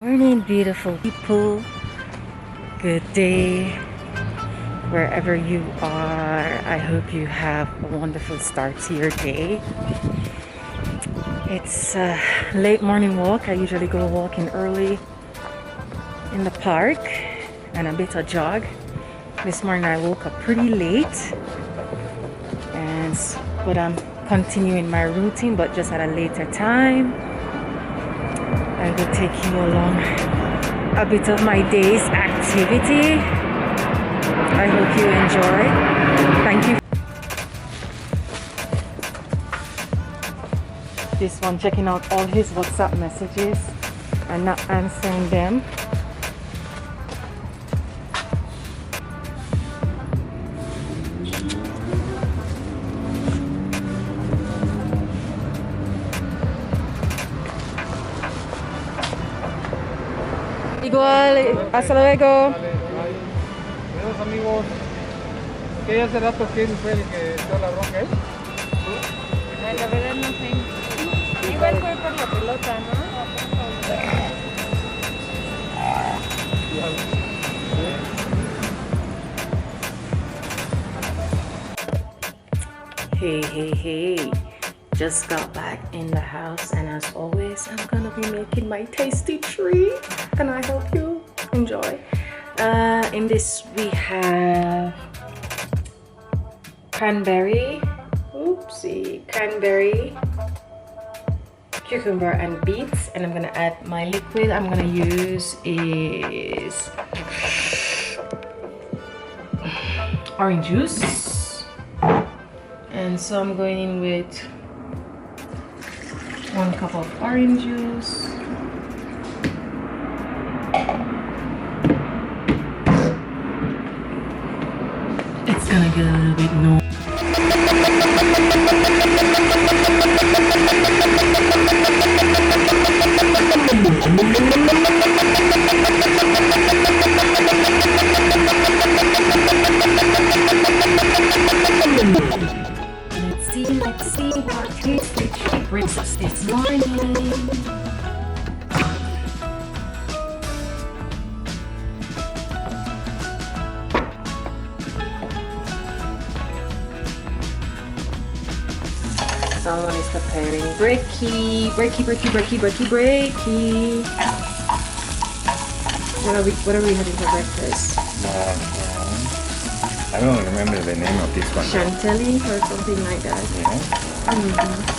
Morning, beautiful people. Good day, wherever you are. I hope you have a wonderful start to your day. It's a late morning walk. I usually go walking early in the park and a bit of jog. This morning I woke up pretty late, but I'm continuing my routine, but just at a later time. I will take you along a bit of my day's activity. I hope you enjoy. Thank you. This one checking out all his WhatsApp messages and not answering them. Igual, hasta luego. Adiós amigos. ¿Qué hace rato quién fue el que dio la bronca, La verdad no sé. Igual fue por la pelota, ¿no? Hey. Just got back in the house, and as always, I'm gonna be making my tasty treat, and I hope you enjoy. In this, we have cranberry, cucumber, and beets, and I'm gonna add my liquid. I'm gonna use is orange juice, and so I'm going in with 1 cup of orange juice. It's gonna get a little bit no. Let's see what tasty treat brings us this morning. Someone is preparing brekkie. What are we having for breakfast? I don't remember the name of this one. Chantilly or something like that. Yeah. Mm-hmm.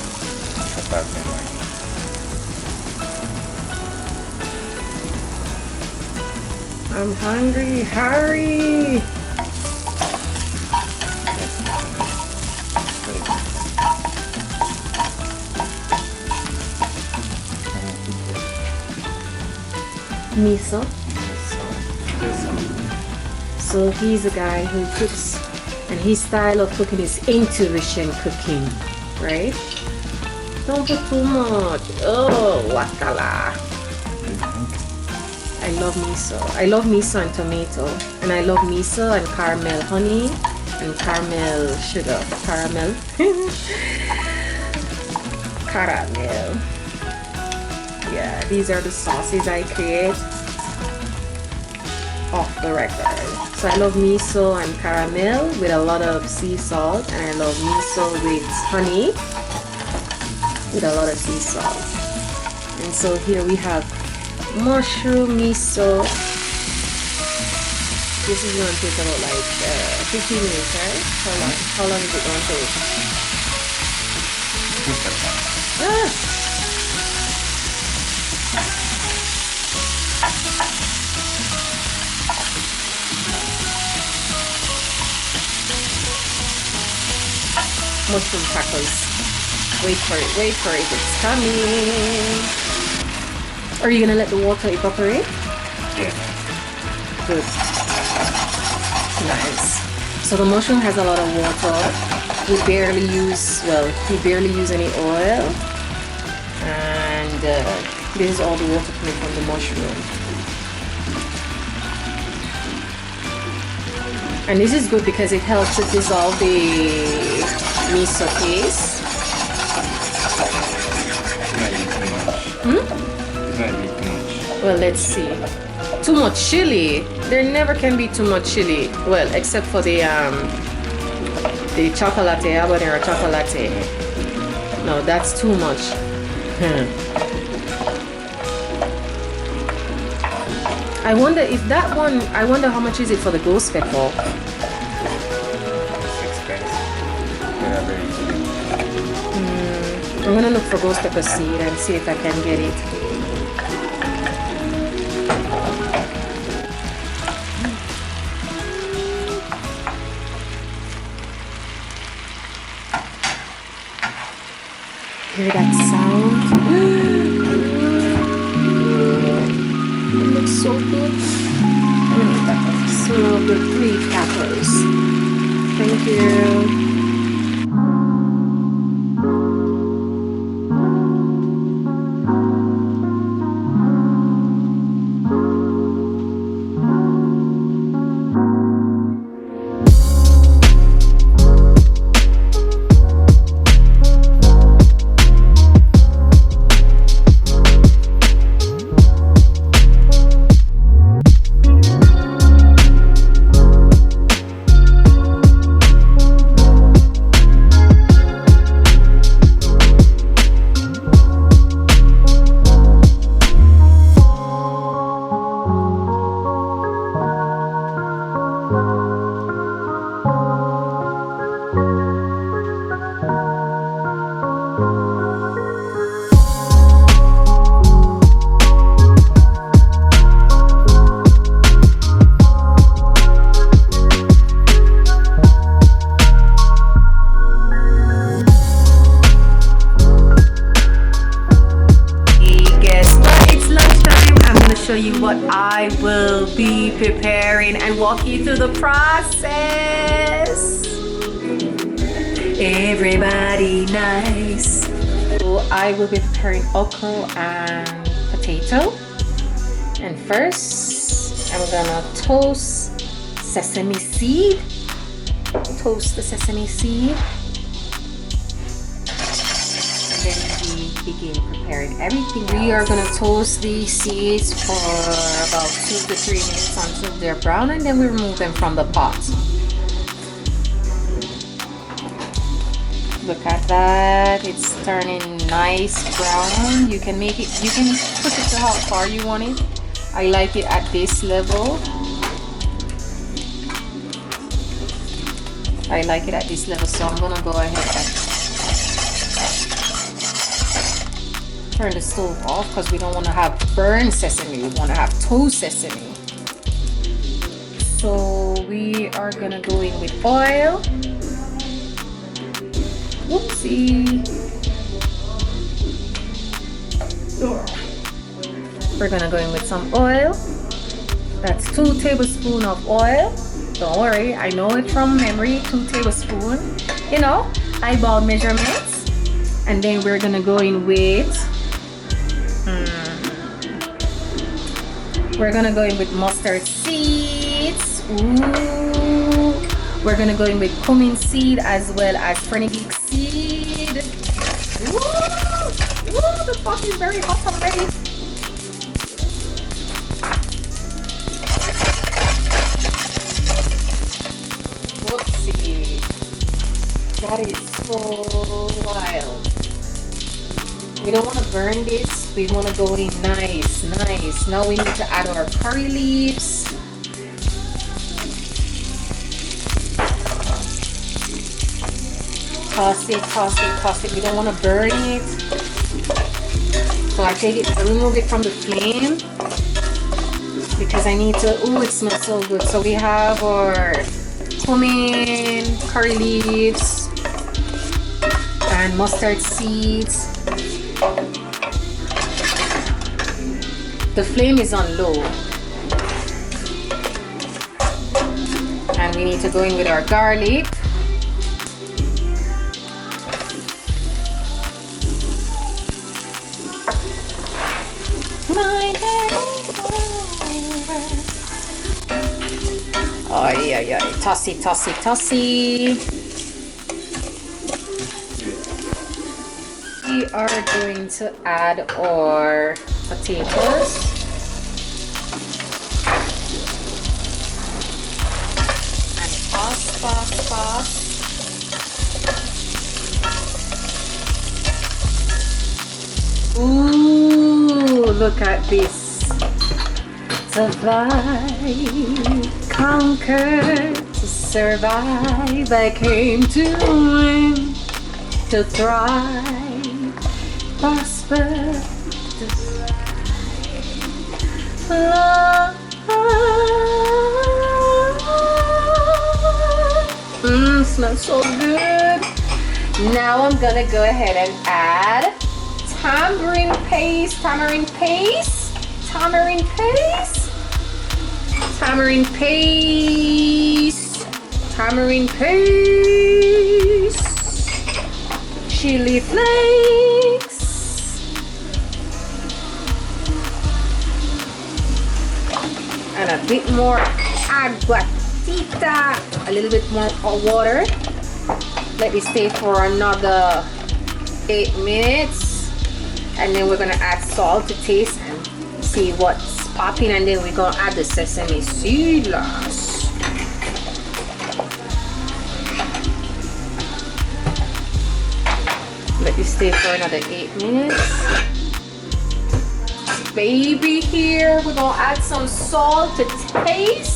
I'm hungry. Hurry! Miso. So he's a guy who cooks, and his style of cooking is intuition cooking, right? Don't put too much. Oh, wakala. I love miso. I love miso and tomato, and I love miso and caramel honey and caramel sugar. Caramel. Caramel. Yeah, these are the sauces I create off the record. So I love miso and caramel with a lot of sea salt, and I love miso with honey with a lot of sea salt. And so here we have mushroom miso. This is going to take about like 15 minutes, right? How long is it going to take? Mushroom tacos. Wait for it, it's coming. Are you gonna let the water evaporate? Yeah. Good. Nice. So the mushroom has a lot of water. We barely use any oil. And this is all the water coming from the mushroom. And this is good because it helps to dissolve the miso paste. It's not eating much. Well, let's see. Too much chili. There never can be too much chili. Well, except for the chocolate, habanero chocolate. No, that's too much. I wonder if that one, I wonder how much is it for the ghost pepper? It's expensive. They're not very cheap. I'm gonna look for ghost pepper seed and see if I can get it. Hear that sound? It looks so good. Smell the 3 peppers. Thank you. Show you what I will be preparing and walk you through the process. Everybody nice. So I will be preparing okra and potato. And first, I'm gonna toast sesame seed. Toast the sesame seed. And then we begin preparing everything. We are gonna toast these seeds for about 2 to 3 minutes until they're brown, and then we remove them from the pot. Look at that, it's turning nice brown. You can make it, you can put it to how far you want it. I like it at this level. I like it at this level, so I'm gonna go ahead and turn the stove off because we don't want to have burnt sesame. We want to have toast sesame. So we are gonna go in with oil. Whoopsie. We're gonna go in with some oil. That's 2 tablespoons of oil. Don't worry, I know it from memory. 2 tablespoons. You know, eyeball measurements. And then we're gonna go in with we're gonna go in with mustard seeds. Ooh. We're gonna go in with cumin seed as well as fenugreek seed. Ooh. Ooh, the pot is very hot already. Whoopsie. That is so wild. We don't want to burn this. We want to go in nice, nice. Now we need to add our curry leaves. Toss it, toss it, toss it. We don't want to burn it. So I remove it from the flame because I need to, ooh, it smells so good. So we have our cumin, curry leaves, and mustard seeds. The flame is on low. And we need to go in with our garlic. Oh yeah, yeah. Tossy, tossy, tossy. We are going to add our potatoes. look at this. Survive, conquer, to survive. I came to win, to thrive, prosper, to love. Smells so good. Now I'm gonna go ahead and add tamarind paste, tamarind paste, tamarind paste, tamarind paste, tamarind paste, chili flakes, and a bit more aguatita, a little bit more water. Let it stay for another 8 minutes, and then we're gonna add salt to taste and see what's popping, and then we're gonna add the sesame seed last. Let it stay for another 8 minutes. Baby, here we're gonna add some salt to taste.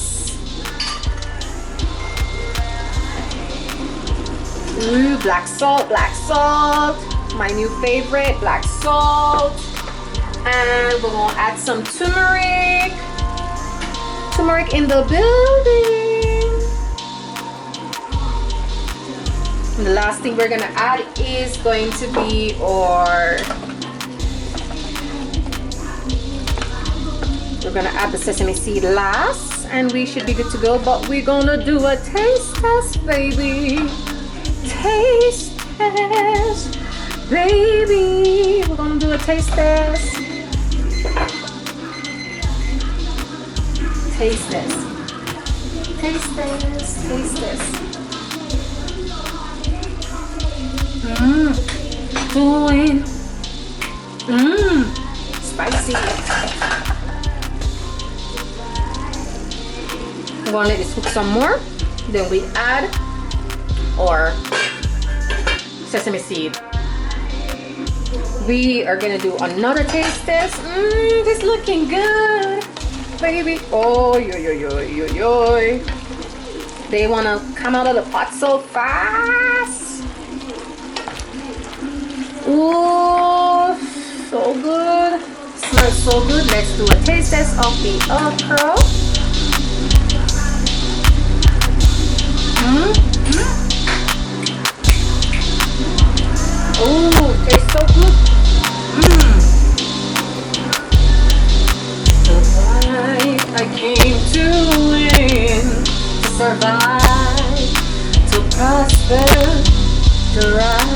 Ooh, black salt, my new favorite, black salt. And we're gonna add some turmeric in the building. And the last thing we're gonna add is going to be we're gonna add the sesame seed last, and we should be good to go, but we're gonna do a taste test, baby. Taste test, baby. We're gonna do a taste test. Taste test. Taste test. Taste test. Doing. Spicy. We're gonna let this cook some more. Then we add our sesame seed. We are gonna do another taste test. This is looking good, baby. Oh, yo. They wanna come out of the pot so fast. Ooh, so good. Smells so good. Let's do a taste test of the okra. Oh, tastes so good. Survive, I came to win. To survive, to prosper, to rise.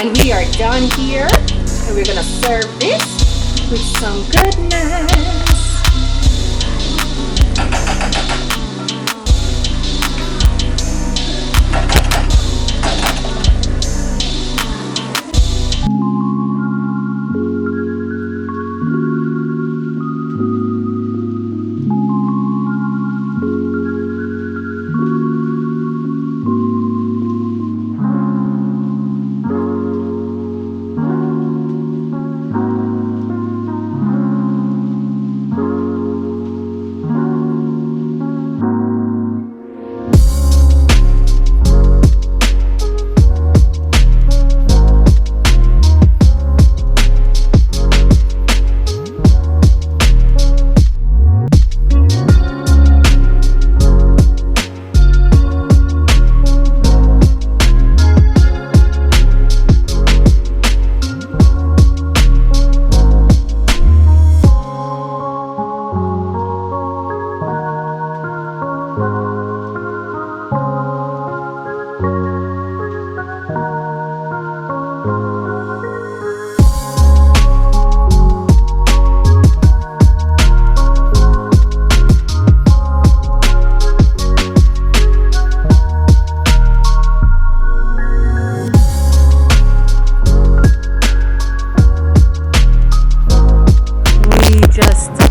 And we are done here, and we're gonna serve this with some goodness.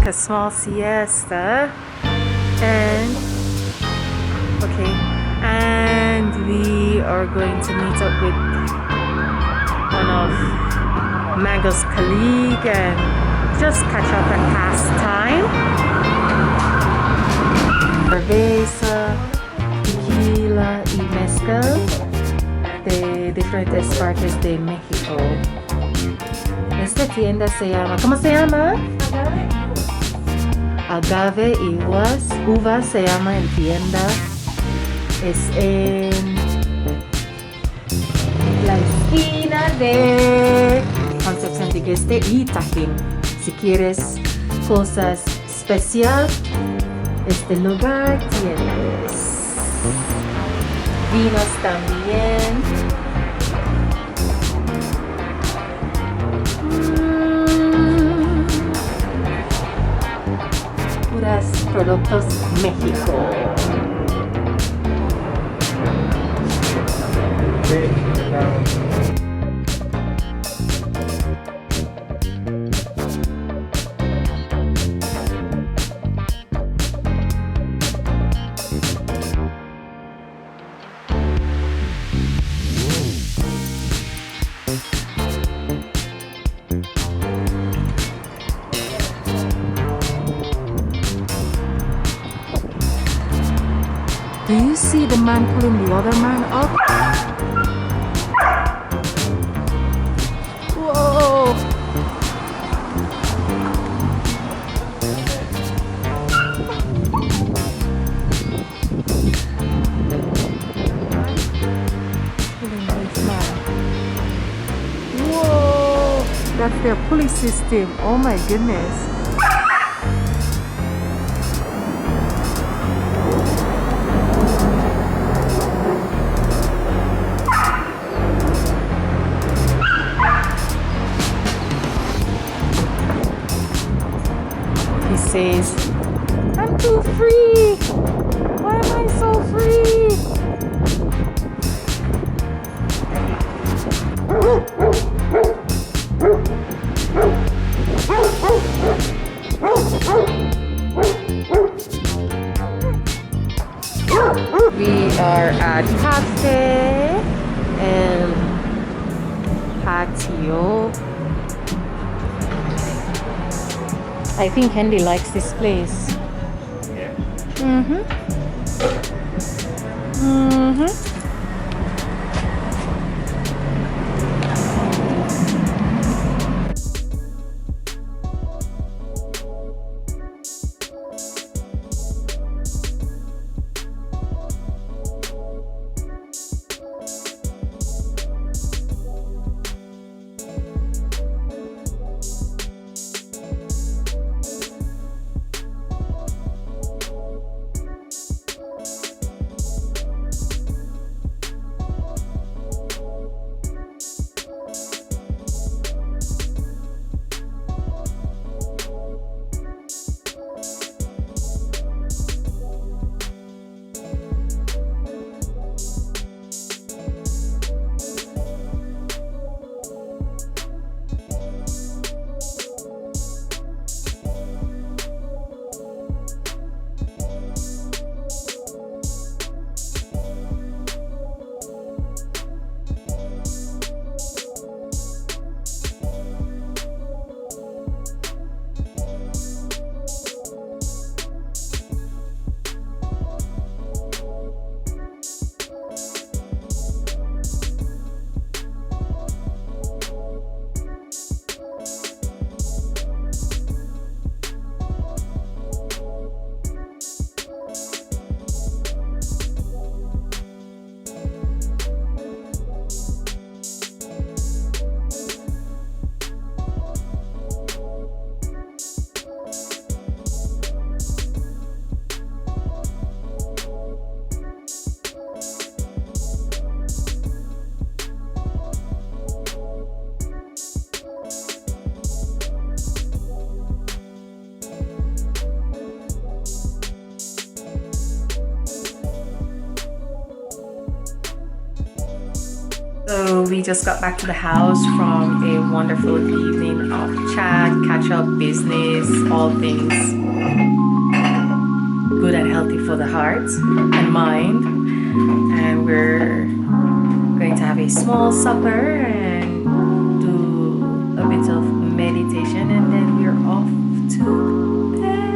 a small siesta. And okay, and we are going to meet up with one of Mango's colleague and just catch up and pass time. Cerveza, tequila y mezcal de diferentes partes de México. Esta tienda se llama, ¿cómo se llama? Agave y uvas se llama en tienda. Es en la esquina de Concepción del Este y Tajín. Si quieres cosas especial, este lugar tienes vinos también. Puras productos México. Do you see the man pulling the other man up? Whoa! Pulling this man. Whoa! That's their pulley system. Oh my goodness. Says, I'm too free. Why am I so free? We are at Cafe El Patio. I think Hendy likes this place. Yeah. we just got back to the house from a wonderful evening of chat, catch up, business, all things good and healthy for the heart and mind. And we're going to have a small supper and do a bit of meditation, and then we're off to bed.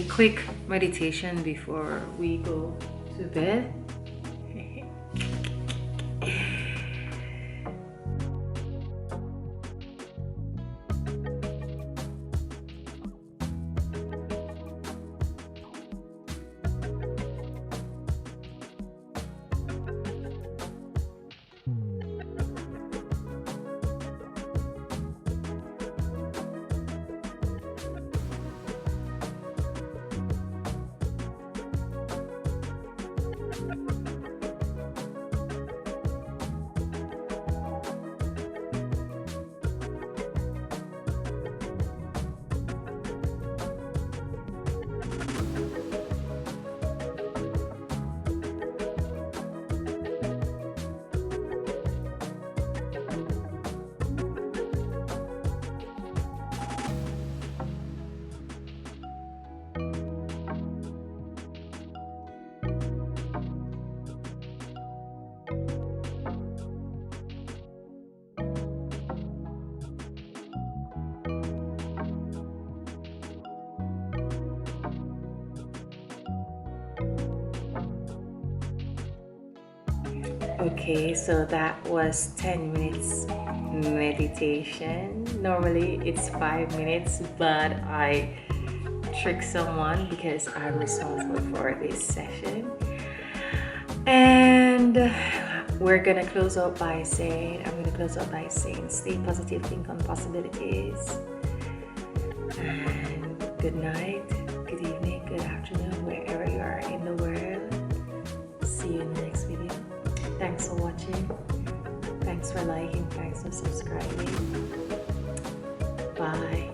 Quick meditation before we go to bed. Okay, so that was 10 minutes meditation. Normally it's 5 minutes, but I tricked someone because I'm responsible for this session. And we're gonna close out by saying, stay positive, think on possibilities. And good night, good evening, good afternoon, wherever you are in the world. See you in the next video. Thanks for watching. Thanks for liking. Thanks for subscribing. Bye.